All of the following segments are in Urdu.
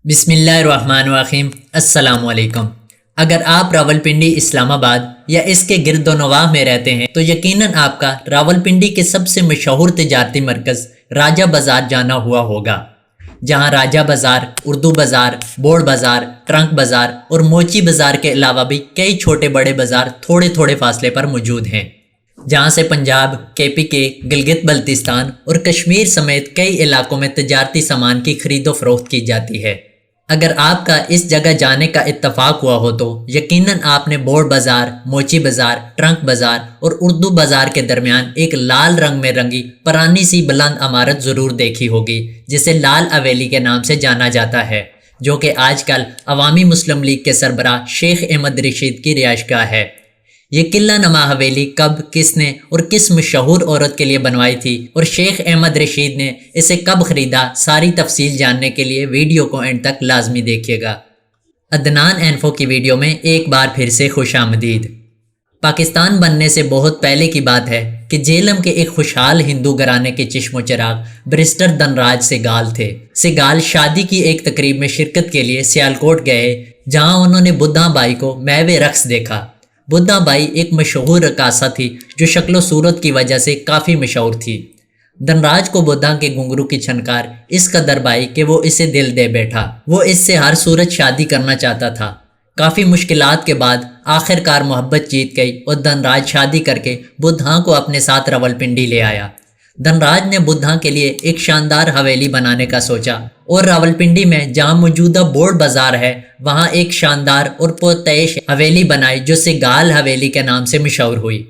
بسم اللہ الرحمن الرحیم۔ السلام علیکم۔ اگر آپ راولپنڈی اسلام آباد یا اس کے گرد و نواح میں رہتے ہیں تو یقیناً آپ کا راولپنڈی کے سب سے مشہور تجارتی مرکز راجہ بازار جانا ہوا ہوگا، جہاں راجہ بازار، اردو بازار، بورڈ بازار، ٹرنک بازار اور موچی بازار کے علاوہ بھی کئی چھوٹے بڑے بازار تھوڑے تھوڑے فاصلے پر موجود ہیں، جہاں سے پنجاب، KPK، گلگت بلتستان اور کشمیر سمیت کئی علاقوں میں تجارتی سامان کی خرید و فروخت کی جاتی ہے۔ اگر آپ کا اس جگہ جانے کا اتفاق ہوا ہو تو یقیناً آپ نے بورڈ بازار، موچی بازار، ٹرنک بازار اور اردو بازار کے درمیان ایک لال رنگ میں رنگی پرانی سی بلند عمارت ضرور دیکھی ہوگی، جسے لال حویلی کے نام سے جانا جاتا ہے، جو کہ آج کل عوامی مسلم لیگ کے سربراہ شیخ احمد رشید کی رہائش گاہ ہے۔ یہ قلعہ نما حویلی کب، کس نے اور کس مشہور عورت کے لیے بنوائی تھی اور شیخ احمد رشید نے اسے کب خریدا، ساری تفصیل جاننے کے لیے ویڈیو کو اینڈ تک لازمی دیکھیے گا۔ عدنان انفو کی ویڈیو میں ایک بار پھر سے خوش آمدید۔ پاکستان بننے سے بہت پہلے کی بات ہے کہ جہلم کے ایک خوشحال ہندو گھرانے کے چشم و چراغ بیرسٹر دھنراج سہگال تھے۔ سہگال شادی کی ایک تقریب میں شرکت کے لیے سیالکوٹ گئے، جہاں انہوں نے بدھا بائی کو محو رقص دیکھا۔ بدھا بائی ایک مشہور رقاصہ تھی جو شکل و صورت کی وجہ سے کافی مشہور تھی۔ دھنراج کو بدھا کے گھنگرو کی چھنکار اس قدر بھائی کہ وہ اسے دل دے بیٹھا۔ وہ اس سے ہر صورت شادی کرنا چاہتا تھا۔ کافی مشکلات کے بعد آخر کار محبت جیت گئی اور دھنراج شادی کر کے بدھا کو اپنے ساتھ راولپنڈی لے آیا۔ دھنراج نے بدھا کے لیے ایک شاندار حویلی بنانے کا سوچا اور راولپنڈی میں جہاں موجودہ بورڈ بازار ہے وہاں ایک شاندار اور پرتعیش حویلی بنائی جو سہگال حویلی کے نام سے مشہور ہوئی۔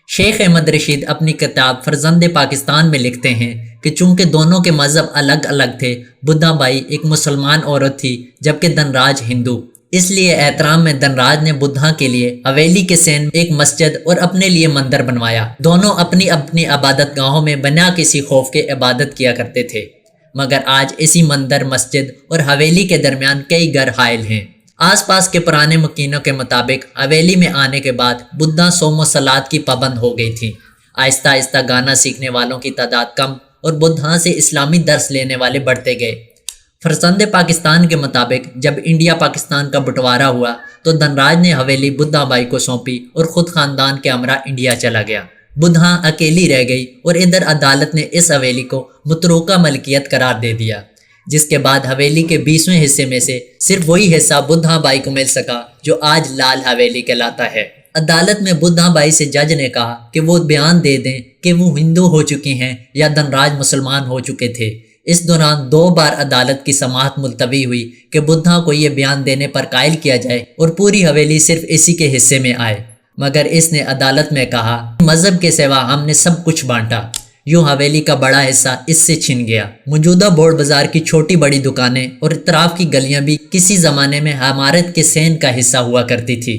شیخ احمد رشید اپنی کتاب فرزند پاکستان میں لکھتے ہیں کہ چونکہ دونوں کے مذہب الگ الگ تھے، بدھا بائی ایک مسلمان عورت تھی جبکہ دھنراج ہندو، اس لیے احترام میں دھنراج نے بدھا کے لیے حویلی کے سین ایک مسجد اور اپنے لیے مندر بنوایا۔ دونوں اپنی اپنی عبادت گاہوں میں بنا کسی خوف کے عبادت کیا کرتے تھے، مگر آج اسی مندر، مسجد اور حویلی کے درمیان کئی گھر حائل ہیں۔ آس پاس کے پرانے مکینوں کے مطابق حویلی میں آنے کے بعد بدھا صوم و صلات کی پابند ہو گئی تھی۔ آہستہ آہستہ گانا سیکھنے والوں کی تعداد کم اور بدھا سے اسلامی درس لینے والے بڑھتے گئے۔ فرزند پاکستان کے مطابق جب انڈیا پاکستان کا بٹوارا ہوا تو دھنراج نے حویلی بدھا بائی کو سونپی اور خود خاندان کے ہمراہ انڈیا چلا گیا۔ بدھا اکیلی رہ گئی اور ادھر عدالت نے اس حویلی کو متروکہ ملکیت قرار دے دیا، جس کے بعد حویلی کے 20ویں حصے میں سے صرف وہی حصہ بدھا بائی کو مل سکا جو آج لال حویلی کہلاتا ہے۔ عدالت میں بدھا بائی سے جج نے کہا کہ وہ بیان دے دیں کہ وہ ہندو ہو چکی ہیں یا دھنراج مسلمان ہو چکے تھے۔ اس دوران 2 بار عدالت کی سماعت ملتوی ہوئی کہ بدھا کو یہ بیان دینے پر قائل کیا جائے اور پوری حویلی صرف اسی کے حصے میں آئے، مگر اس نے عدالت میں کہا مذہب کے سوا ہم نے سب کچھ بانٹا۔ یوں حویلی کا بڑا حصہ اس سے چھن گیا۔ موجودہ بورڈ بازار کی چھوٹی بڑی دکانیں اور اطراف کی گلیاں بھی کسی زمانے میں عمارت کے سین کا حصہ ہوا کرتی تھی۔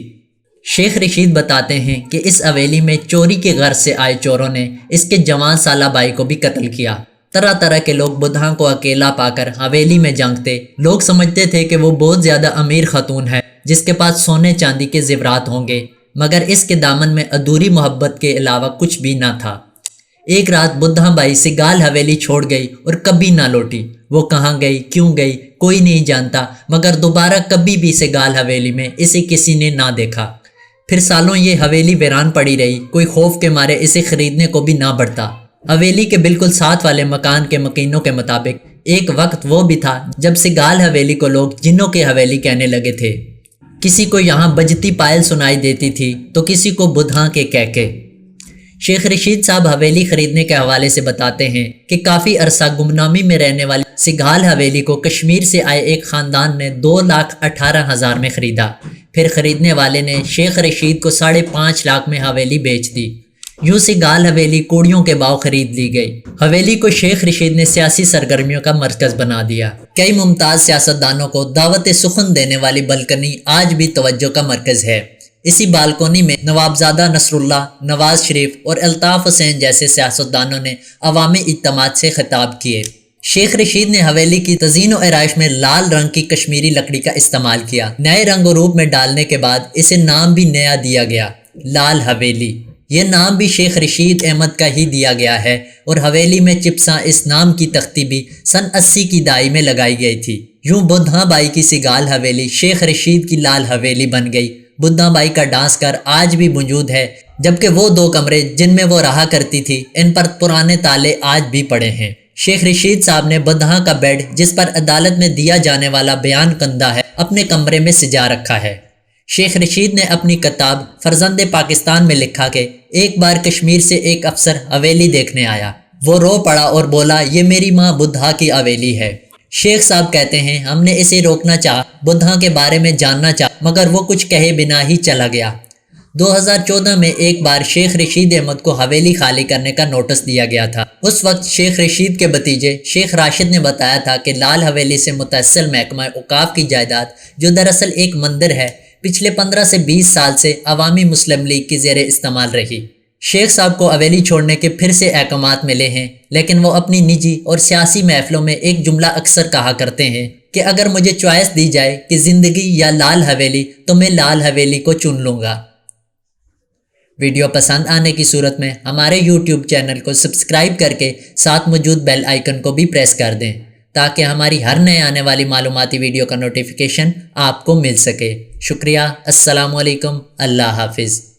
شیخ رشید بتاتے ہیں کہ اس حویلی میں چوری کے غرض سے آئے چوروں نے اس کے جوان سالہ بھائی کو بھی قتل کیا۔ طرح طرح کے لوگ بدھا کو اکیلا پا کر حویلی میں جھانکتے۔ لوگ سمجھتے تھے کہ وہ بہت زیادہ امیر خاتون ہے جس کے پاس سونے چاندی کے زیورات ہوں گے، مگر اس کے دامن میں ادھوری محبت کے علاوہ کچھ بھی نہ تھا۔ ایک رات بدھا بائی سہگال حویلی چھوڑ گئی اور کبھی نہ لوٹی۔ وہ کہاں گئی، کیوں گئی، کوئی نہیں جانتا، مگر دوبارہ کبھی بھی سہگال حویلی میں اسے کسی نے نہ دیکھا۔ پھر سالوں یہ حویلی ویران پڑی رہی، کوئی خوف کے مارے اسے خریدنے کو بھی نہ بڑھتا۔ حویلی کے بالکل ساتھ والے مکان کے مکینوں کے مطابق ایک وقت وہ بھی تھا جب سہگال حویلی کو لوگ جنوں کی حویلی کہنے لگے تھے۔ کسی کو یہاں بجتی پائل سنائی دیتی تھی تو کسی کو بدھا کے کہکے۔ شیخ رشید صاحب حویلی خریدنے کے حوالے سے بتاتے ہیں کہ کافی عرصہ گمنامی میں رہنے والی سہگال حویلی کو کشمیر سے آئے ایک خاندان نے 2,18,000 میں خریدا۔ پھر خریدنے والے نے شیخ رشید کو 5.5 لاکھ میں حویلی بیچ دی۔ یوں سہگال حویلی کوڑیوں کے باؤ خرید لی گئی۔ حویلی کو شیخ رشید نے سیاسی سرگرمیوں کا مرکز بنا دیا۔ کئی ممتاز سیاستدانوں کو دعوت سخن دینے والی بالکنی آج بھی توجہ کا مرکز ہے۔ اسی بالکنی میں نوابزادہ نصر اللہ، نواز شریف اور الطاف حسین جیسے سیاستدانوں نے عوامی اجتماعات سے خطاب کیے۔ شیخ رشید نے حویلی کی تزئین و آرائش میں لال رنگ کی کشمیری لکڑی کا استعمال کیا۔ نئے رنگ و روپ میں ڈالنے کے بعد اسے نام بھی نیا دیا گیا، لال حویلی۔ یہ نام بھی شیخ رشید احمد کا ہی دیا گیا ہے اور حویلی میں چپساں اس نام کی تختی بھی سن 80 کی دہائی میں لگائی گئی تھی۔ یوں بدھا بائی کی سگال حویلی شیخ رشید کی لال حویلی بن گئی۔ بدھا بائی کا ڈانس گھر آج بھی موجود ہے، جبکہ وہ 2 کمرے جن میں وہ رہا کرتی تھی ان پر پرانے تالے آج بھی پڑے ہیں۔ شیخ رشید صاحب نے بدھا کا بیڈ جس پر عدالت میں دیا جانے والا بیان کندہ ہے اپنے کمرے میں سجا رکھا ہے۔ شیخ رشید نے اپنی کتاب فرزند پاکستان میں لکھا کہ ایک بار کشمیر سے ایک افسر حویلی دیکھنے آیا، وہ رو پڑا اور بولا یہ میری ماں بدھا کی حویلی ہے۔ شیخ صاحب کہتے ہیں ہم نے اسے روکنا چاہا، بدھا کے بارے میں جاننا چاہا، مگر وہ کچھ کہے بنا ہی چلا گیا۔ 2014 میں ایک بار شیخ رشید احمد کو حویلی خالی کرنے کا نوٹس دیا گیا تھا۔ اس وقت شیخ رشید کے بھتیجے شیخ راشد نے بتایا تھا کہ لال حویلی سے متصل محکمہ اوقاف کی جائیداد، جو دراصل ایک مندر ہے، پچھلے 15 سے 20 سال سے عوامی مسلم لیگ کی زیر استعمال رہی۔ شیخ صاحب کو حویلی چھوڑنے کے پھر سے احکامات ملے ہیں، لیکن وہ اپنی نجی اور سیاسی محفلوں میں ایک جملہ اکثر کہا کرتے ہیں کہ اگر مجھے چوائس دی جائے کہ زندگی یا لال حویلی تو میں لال حویلی کو چن لوں گا۔ ویڈیو پسند آنے کی صورت میں ہمارے یوٹیوب چینل کو سبسکرائب کر کے ساتھ موجود بیل آئیکن کو بھی پریس کر دیں تاکہ ہماری ہر نئے آنے والی معلوماتی ویڈیو کا نوٹیفیکیشن آپ کو مل سکے۔ شکریہ۔ السلام علیکم۔ اللہ حافظ۔